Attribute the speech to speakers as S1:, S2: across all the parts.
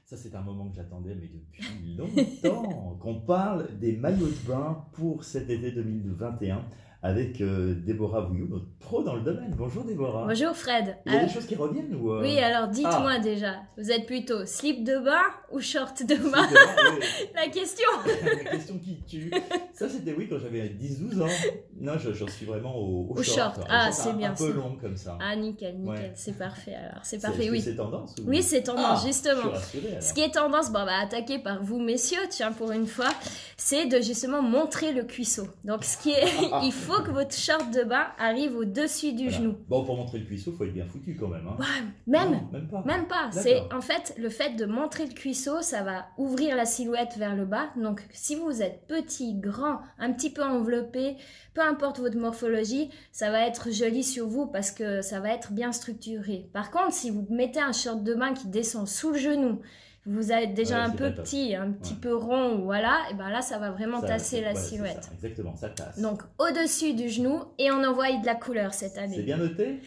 S1: Ça, c'est un moment que j'attendais, mais depuis longtemps, qu'on parle des maillots de bain pour cet été 2021 avec Déborah Bouillot, notre pro dans le domaine. Bonjour Déborah.
S2: Bonjour Fred.
S1: Il y a des choses qui reviennent ou
S2: Oui, alors dites-moi déjà, vous êtes plutôt slip de bain ou short de bain?
S1: Oui.
S2: La question.
S1: La question qui tue. Ça, c'était oui quand j'avais 10-12 ans. Non, j'en suis vraiment au short.
S2: Ah, c'est bien.
S1: Un peu long comme ça.
S2: Ah, nickel,
S1: Ouais.
S2: c'est parfait alors. C'est parfait, oui.
S1: C'est tendance ou...
S2: Oui, c'est tendance, justement.
S1: Je suis rassuré, alors.
S2: Ce qui est tendance, attaqué par vous, messieurs, tiens, pour une fois, c'est de justement montrer le cuisseau. Donc, il faut que votre short de bain arrive au-dessus du genou.
S1: Bon, pour montrer le cuisseau, il faut être bien foutu quand même. Hein.
S2: Ouais,
S1: Non, même pas.
S2: Même pas. C'est en fait le fait de montrer le cuisseau, ça va ouvrir la silhouette vers le bas. Donc, si vous êtes petit, grand, un petit peu enveloppé, peu importe votre morphologie, ça va être joli sur vous parce que ça va être bien structuré. Par contre, si vous mettez un short de bain qui descend sous le genou, vous êtes déjà un peu petit, un petit peu rond, voilà, et ben là, ça va vraiment tasser la silhouette.
S1: Ça, exactement, ça tasse.
S2: Donc, au-dessus du genou, et on envoie de la couleur cette année.
S1: C'est bien noté.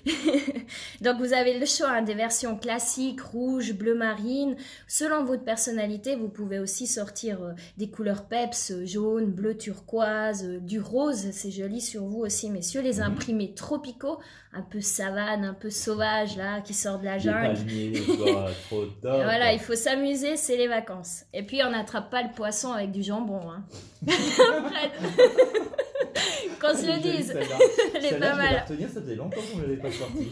S2: Donc, vous avez le choix des versions classiques, rouge, bleu marine. Selon votre personnalité, vous pouvez aussi sortir des couleurs peps, jaune, bleu turquoise, du rose, c'est joli sur vous aussi, messieurs. Les imprimés tropicaux, un peu savane, un peu sauvage, là, qui sortent de la jungle.
S1: Les palmiers, trop top.
S2: Voilà, il faut s'amuser, c'est les vacances. Et puis, on n'attrape pas le poisson avec du jambon. Hein. Qu'on se le dise. Elle est pas mal.
S1: Retenir, ça faisait longtemps qu'on ne l'avait pas sorti.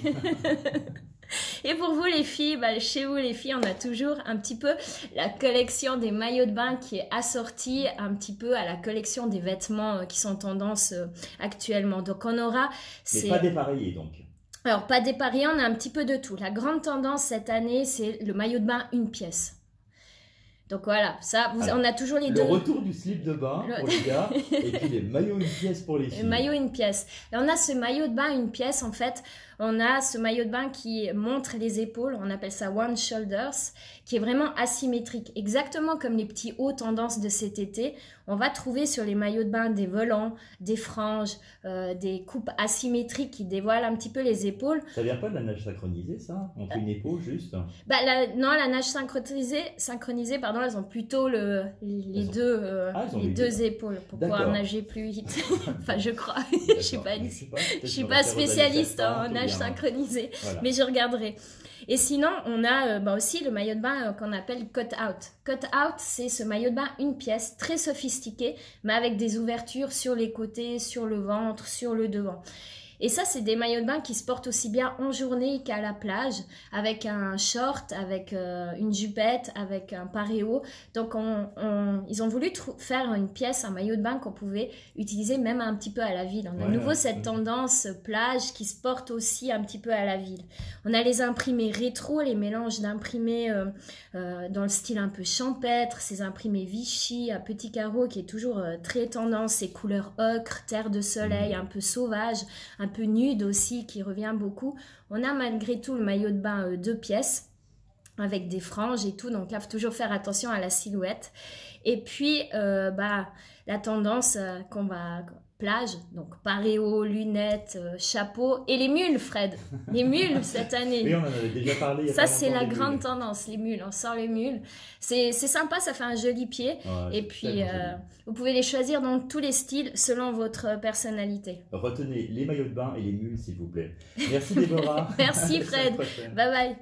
S2: Et pour vous les filles, chez vous les filles, on a toujours un petit peu la collection des maillots de bain qui est assortie un petit peu à la collection des vêtements qui sont tendance actuellement. Donc on aura...
S1: Mais pas dépareillés donc.
S2: Alors pas dépareillés, on a un petit peu de tout. La grande tendance cette année, c'est le maillot de bain une pièce. Donc voilà, ça, on a toujours les deux.
S1: Le retour du slip de bain pour les gars, et puis les maillots une pièce pour les filles.
S2: Le maillot une pièce. Et on a ce maillot de bain une pièce, en fait, on a ce maillot de bain qui montre les épaules, on appelle ça one shoulders, qui est vraiment asymétrique. Exactement comme les petits hauts tendances de cet été, on va trouver sur les maillots de bain des volants, des franges, des coupes asymétriques qui dévoilent un petit peu les épaules.
S1: Ça vient pas de la nage synchronisée, ça? Entre une épaule, juste?
S2: Non, la nage synchronisée, pardon, elles ont plutôt les deux épaules pour pouvoir nager plus vite. Enfin, je crois. Je suis pas spécialiste en nage synchronisée, voilà. Mais je regarderai. Et sinon, on a aussi le maillot de bain qu'on appelle cut out. Cut out, c'est ce maillot de bain une pièce très sophistiqué, mais avec des ouvertures sur les côtés, sur le ventre, sur le devant. Et ça, c'est des maillots de bain qui se portent aussi bien en journée qu'à la plage, avec un short, avec une jupette, avec un paréo. Donc, ils ont voulu faire une pièce, un maillot de bain qu'on pouvait utiliser même un petit peu à la ville. On a à nouveau cette tendance plage qui se porte aussi un petit peu à la ville. On a les imprimés rétro, les mélanges d'imprimés dans le style un peu champêtre, ces imprimés Vichy à petits carreaux qui est toujours très tendance, ces couleurs ocre, terre de soleil, un peu sauvage, un peu nude aussi, qui revient beaucoup. On a malgré tout le maillot de bain 2 pièces, avec des franges et tout, donc là, il faut toujours faire attention à la silhouette. Et puis, la tendance qu'on va... plage, donc paréo, lunettes, chapeau et les mules, Fred. Les mules cette année.
S1: Oui, on en avait déjà parlé.
S2: Ça, c'est la grande tendance, les mules. On sort les mules. C'est sympa, ça fait un joli pied. Ouais, et puis, vous pouvez les choisir dans tous les styles selon votre personnalité.
S1: Retenez les maillots de bain et les mules, s'il vous plaît. Merci Déborah.
S2: Merci Fred. Bye bye.